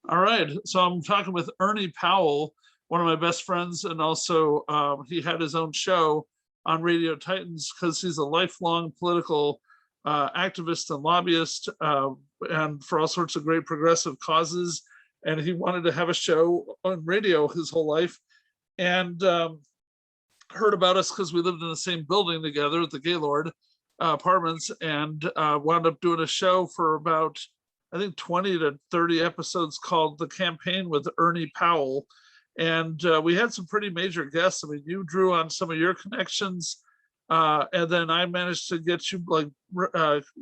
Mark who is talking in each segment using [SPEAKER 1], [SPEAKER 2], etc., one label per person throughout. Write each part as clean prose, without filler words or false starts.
[SPEAKER 1] All right. So I'm talking with Ernie Powell, one of my best friends, and also he had his own show on Radio Titans because he's a lifelong political activist and lobbyist, and for all sorts of great progressive causes. And he wanted to have a show on radio his whole life, and heard about us because we lived in the same building together at the Gaylord apartments, and wound up doing a show for about, I think, 20 to 30 episodes called The Campaign with Ernie Powell. And we had some pretty major guests. I mean, you drew on some of your connections. And then I managed to get you like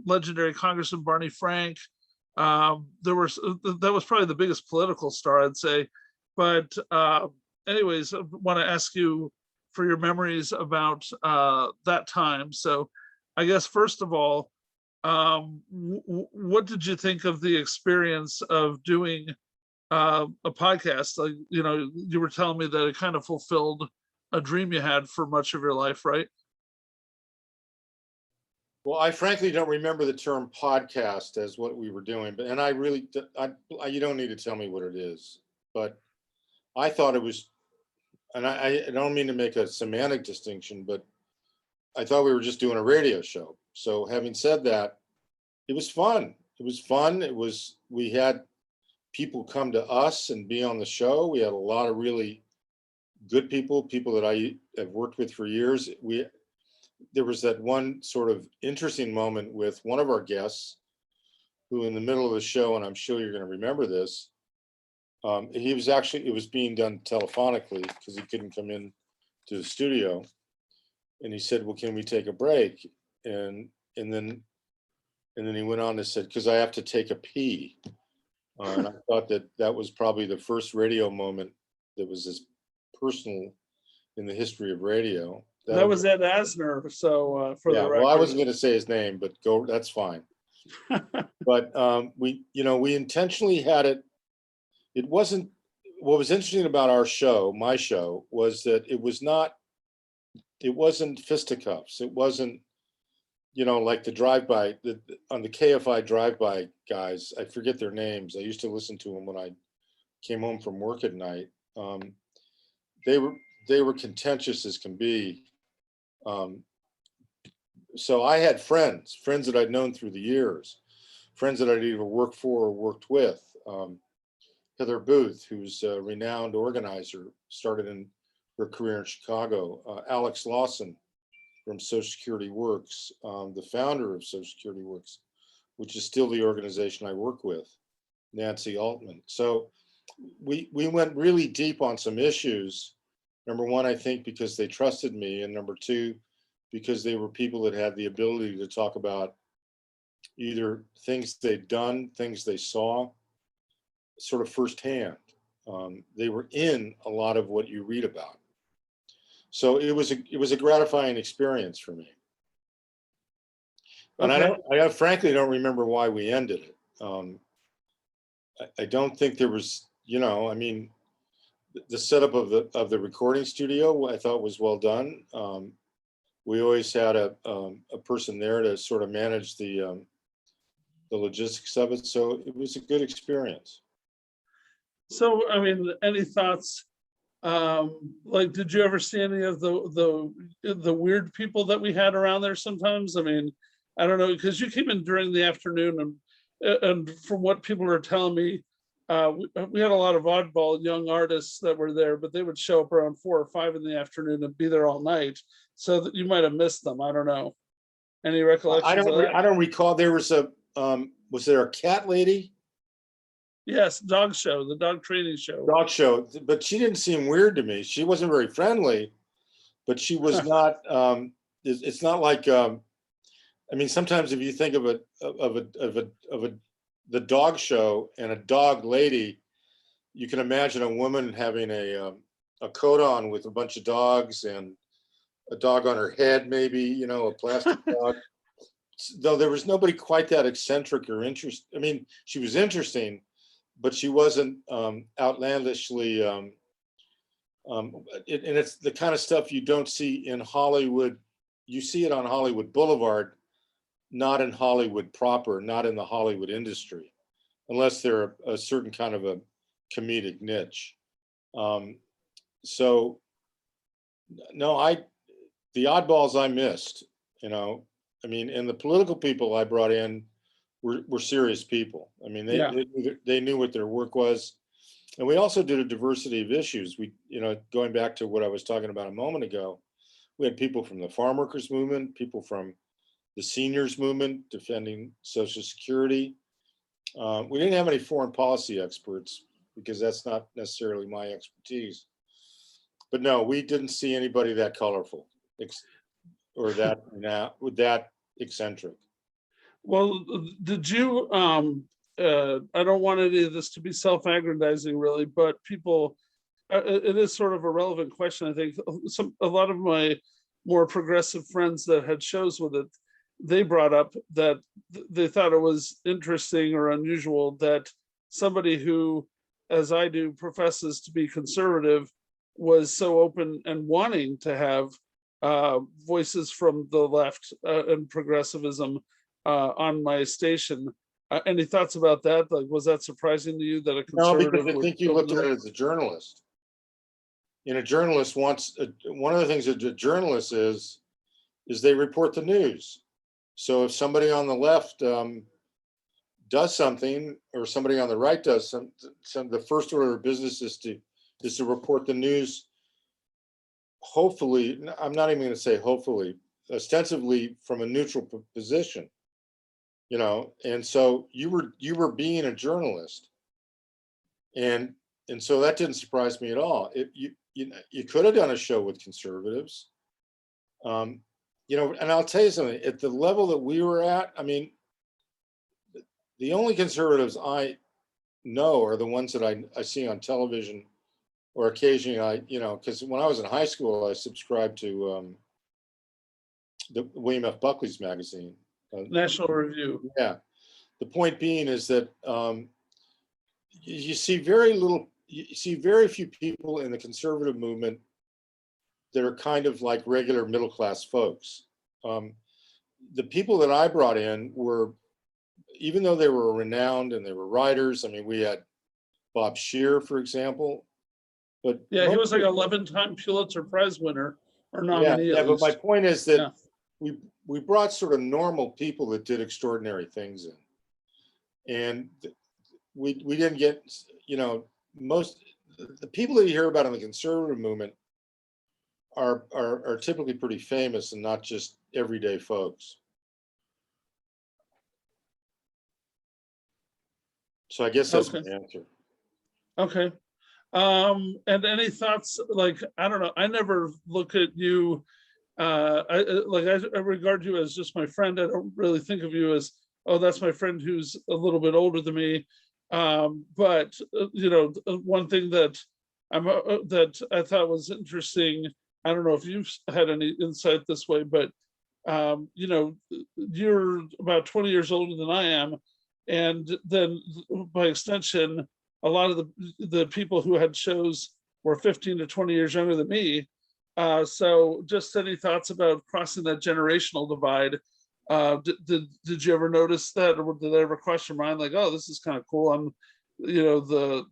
[SPEAKER 1] legendary Congressman Barney Frank. That was probably the biggest political star, I'd say. But anyways, I want to ask you for your memories about that time. So I guess, first of all, what did you think of the experience of doing a podcast? Like, you were telling me that it kind of fulfilled a dream you had for much of your life, right?
[SPEAKER 2] Well, I frankly don't remember the term podcast as what we were doing, but you don't need to tell me what it is, but I thought it was, and I don't mean to make a semantic distinction, but I thought we were just doing a radio show. So having said that, it was fun. We had people come to us and be on the show. We had a lot of really good people that I have worked with for years. There was that one sort of interesting moment with one of our guests who, in the middle of the show, and I'm sure you're going to remember this, it was being done telephonically because he couldn't come in to the studio. And he said, well, can we take a break? And then he went on and said, because I have to take a pee. And I thought that was probably the first radio moment that was as personal in the history of radio.
[SPEAKER 1] That was Ed Asner. So for the record.
[SPEAKER 2] Well, I wasn't going to say his name, but that's fine. But we intentionally had it. It wasn't, what was interesting about my show, was that it wasn't fisticuffs. It wasn't, like the drive-by, on the KFI drive-by guys, I forget their names. I used to listen to them when I came home from work at night. They were contentious as can be. So I had friends that I'd known through the years, friends that I'd either worked for or worked with. Heather Booth, who's a renowned organizer, started in her career in Chicago. Alex Lawson from Social Security Works, the founder of Social Security Works, which is still the organization I work with, Nancy Altman. So we went really deep on some issues. Number one, I think because they trusted me, and number two, because they were people that had the ability to talk about either things they'd done, things they saw, sort of firsthand. They were in a lot of what you read about. So it was a gratifying experience for me. And okay. I frankly don't remember why we ended it. I don't think there was, the setup of the recording studio I thought was well done. We always had a person there to sort of manage the logistics of it. So it was a good experience.
[SPEAKER 1] So, any thoughts? Did you ever see any of the weird people that we had around there sometimes? I don't know, because you came in during the afternoon, and from what people are telling me, we had a lot of oddball young artists that were there, but they would show up around 4 or 5 in the afternoon and be there all night. So that you might have missed them. I don't know. Any recollections?
[SPEAKER 2] I don't recall. There was was there a cat lady?
[SPEAKER 1] Yes, dog show, the dog training show.
[SPEAKER 2] Dog show, but she didn't seem weird to me. She wasn't very friendly, but she was not. It's not like. Sometimes if you think of the dog show and a dog lady, you can imagine a woman having a coat on with a bunch of dogs and a dog on her head, maybe, a plastic dog. Though there was nobody quite that eccentric or interesting. She was interesting, but she wasn't outlandishly, and it's the kind of stuff you don't see in Hollywood. You see it on Hollywood Boulevard, not in Hollywood proper, not in the Hollywood industry, unless they're a certain kind of comedic niche. So no, the oddballs I missed, I mean, and the political people I brought in were serious people. I mean,
[SPEAKER 1] Yeah.
[SPEAKER 2] they knew what their work was. And we also did a diversity of issues. We, going back to what I was talking about a moment ago, we had people from the farm workers movement, people from the seniors movement defending Social Security. We didn't have any foreign policy experts because that's not necessarily my expertise. But no, we didn't see anybody that colorful or that eccentric.
[SPEAKER 1] Well, did you, I don't want any of this to be self-aggrandizing really, but people, it is sort of a relevant question. I think a lot of my more progressive friends that had shows with it, they brought up that they thought it was interesting or unusual that somebody who, as I do, professes to be conservative was so open and wanting to have voices from the left and progressivism on my station. Any thoughts about that? Like, was that surprising to you that a
[SPEAKER 2] No,
[SPEAKER 1] conservative
[SPEAKER 2] because I
[SPEAKER 1] would
[SPEAKER 2] think you looked at it as a journalist. And a journalist wants, one of the things that a journalist is they report the news. So if somebody on the left does something, or somebody on the right does some, the first order of business is to report the news. Hopefully, I'm not even going to say hopefully, ostensibly from a neutral position. And so you were being a journalist, and so that didn't surprise me at all. You could have done a show with conservatives, and I'll tell you something. At the level that we were at, I mean, the only conservatives I know are the ones that I see on television, or occasionally because when I was in high school, I subscribed to the William F. Buckley's magazine.
[SPEAKER 1] National Review.
[SPEAKER 2] Yeah. The point being is that you see very few people in the conservative movement that are kind of like regular middle class folks. The people that I brought in were, even though they were renowned and they were writers, I mean, we had Bob Scheer, for example. But
[SPEAKER 1] yeah, he was like 11-time Pulitzer Prize winner or nominee.
[SPEAKER 2] Yeah, but my point is that we brought sort of normal people that did extraordinary things in, and we didn't get, most the people that you hear about in the conservative movement are typically pretty famous and not just everyday folks. So I guess that's my answer.
[SPEAKER 1] Okay. And any thoughts, like, I don't know, I never look at you, I regard you as just my friend. I don't really think of you as, oh, that's my friend who's a little bit older than me. But one thing that that I thought was interesting, I don't know if you've had any insight this way, but you're about 20 years older than I am. And then by extension, a lot of the people who had shows were 15 to 20 years younger than me. So just any thoughts about crossing that generational divide? Did you ever notice that, or did that ever cross your mind, like, oh, this is kind of cool, I'm the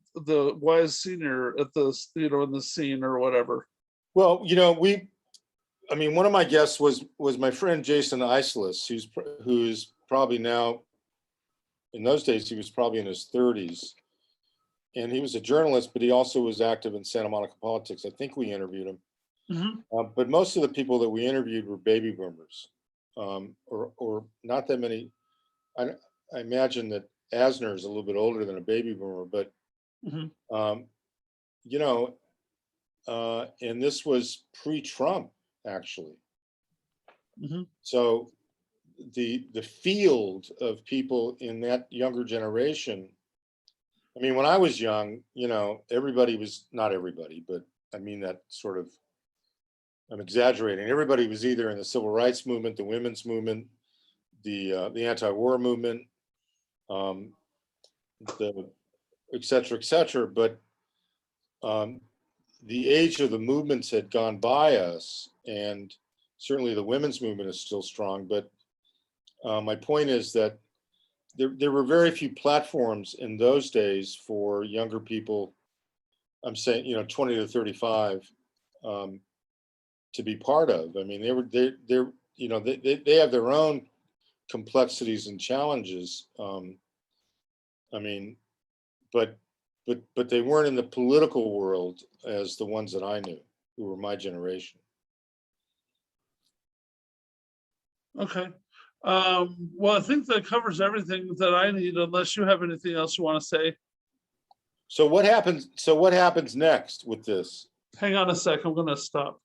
[SPEAKER 1] wise senior at this, in the scene or whatever?
[SPEAKER 2] Well, one of my guests was my friend Jason Iselis, who's probably now, in those days he was probably in his 30s, and he was a journalist, but he also was active in Santa Monica politics. I think we interviewed him.
[SPEAKER 1] Mm-hmm.
[SPEAKER 2] But most of the people that we interviewed were baby boomers, or not that many. I imagine that Asner is a little bit older than a baby boomer, but
[SPEAKER 1] Mm-hmm.
[SPEAKER 2] And this was pre-Trump, actually.
[SPEAKER 1] Mm-hmm.
[SPEAKER 2] So the field of people in that younger generation. I mean, when I was young, everybody was, not everybody, but I mean that sort of, I'm exaggerating. Everybody was either in the civil rights movement, the women's movement, the anti-war movement, the et cetera, et cetera. But the age of the movements had gone by us, and certainly the women's movement is still strong. But my point is that there were very few platforms in those days for younger people. I'm saying, 20 to 35, to be part of. I mean, they have their own complexities and challenges. I mean, but they weren't in the political world as the ones that I knew, who were my generation.
[SPEAKER 1] Okay. Well, I think that covers everything that I need, unless you have anything else you want to say.
[SPEAKER 2] So what happens? So what happens next with this?
[SPEAKER 1] Hang on a sec. I'm going to stop.